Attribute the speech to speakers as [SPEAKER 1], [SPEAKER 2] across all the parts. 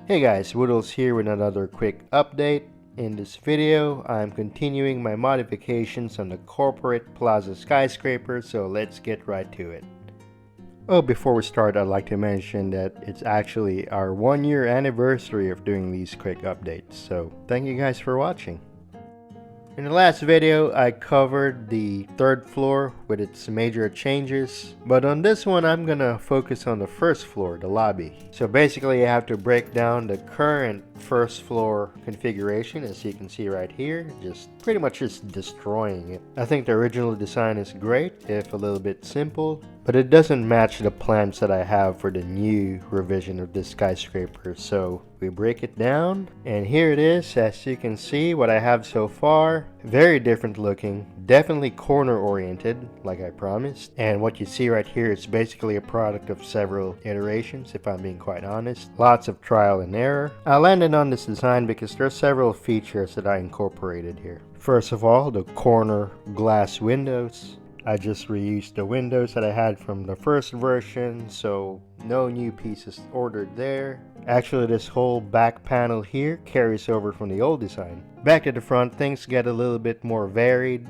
[SPEAKER 1] Hey guys, Woodles here with another quick update. In this video, I'm continuing my modifications on the corporate plaza skyscraper, so let's get right to it. Oh, before we start, I'd like to mention that it's actually our 1 year anniversary of doing these quick updates, so thank you guys for watching. In the last video, I covered the third floor with its major changes, but on this one, I'm gonna focus on the first floor, the lobby. So basically, I have to break down the current first floor configuration, as you can see right here, pretty much just destroying it. I think the original design is great, if a little bit simple, but it doesn't match the plans that I have for the new revision of this skyscraper. So we break it down, and here it is. As you can see, what I have so far, very different looking, definitely corner oriented like I promised, and what you see right here is basically a product of several iterations, if I'm being quite honest. Lots of trial and error. I landed on this design because there are several features that I incorporated here. First of all, the corner glass windows. I just reused the windows that I had from the first version, so no new pieces ordered there. Actually, this whole back panel here carries over from the old design. Back to the front, things get a little bit more varied.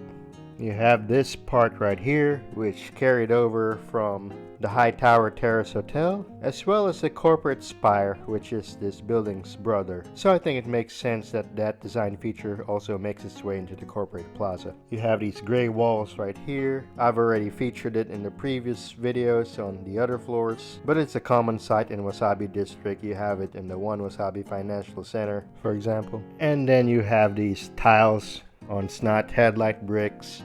[SPEAKER 1] You have this part right here, which carried over from the High Tower Terrace Hotel, as well as the corporate spire, which is this building's brother. So I think it makes sense that that design feature also makes its way into the corporate plaza. You have these gray walls right here. I've already featured it in the previous videos on the other floors, but it's a common sight in Wasabi District. You have it in the One Wasabi Financial Center, for example. And then you have these tiles on snot headlight bricks.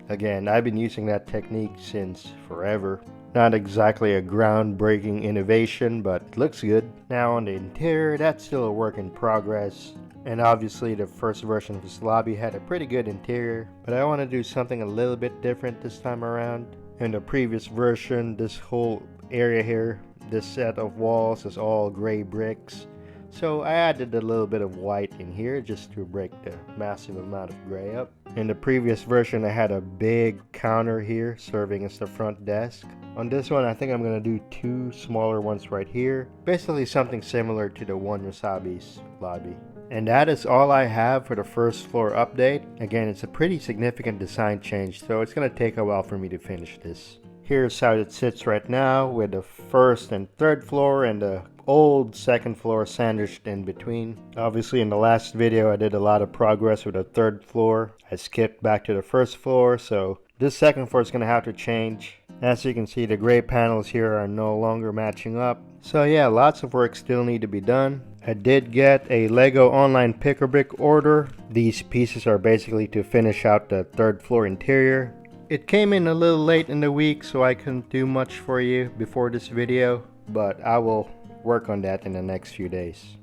[SPEAKER 1] Again, I've been using that technique since forever. Not exactly a groundbreaking innovation, but it looks good. Now on the interior, that's still a work in progress. And obviously the first version of this lobby had a pretty good interior, but I want to do something a little bit different this time around. In the previous version, this whole area here, this set of walls is all gray bricks. So I added a little bit of white in here just to break the massive amount of gray up. In the previous version, I had a big counter here serving as the front desk. On this one, I think I'm going to do two smaller ones right here. Basically something similar to the One Wasabi's lobby. And that is all I have for the first floor update. Again, it's a pretty significant design change, so it's going to take a while for me to finish this. Here's how it sits right now with the first and third floor and the old second floor sandwiched in between. Obviously in the last video I did a lot of progress with the third floor. I skipped back to the first floor, so this second floor is going to have to change. As you can see, the gray panels here are no longer matching up. So yeah, lots of work still need to be done. I did get a Lego online pick-a-brick order. These pieces are basically to finish out the third floor interior. It came in a little late in the week, so I couldn't do much for you before this video, but I will work on that in the next few days.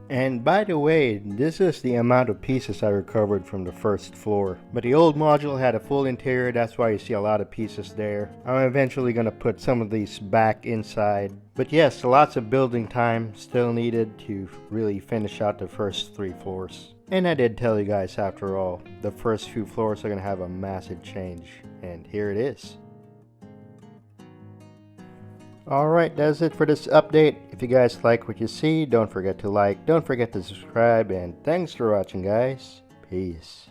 [SPEAKER 1] And by the way, this is the amount of pieces I recovered from the first floor. But the old module had a full interior, that's why you see a lot of pieces there. I'm eventually going to put some of these back inside. But yes, lots of building time still needed to really finish out the first 3 floors. And I did tell you guys, after all, the first few floors are going to have a massive change. And here it is. Alright, that's it for this update. If you guys like what you see, don't forget to like, don't forget to subscribe, and thanks for watching guys. Peace.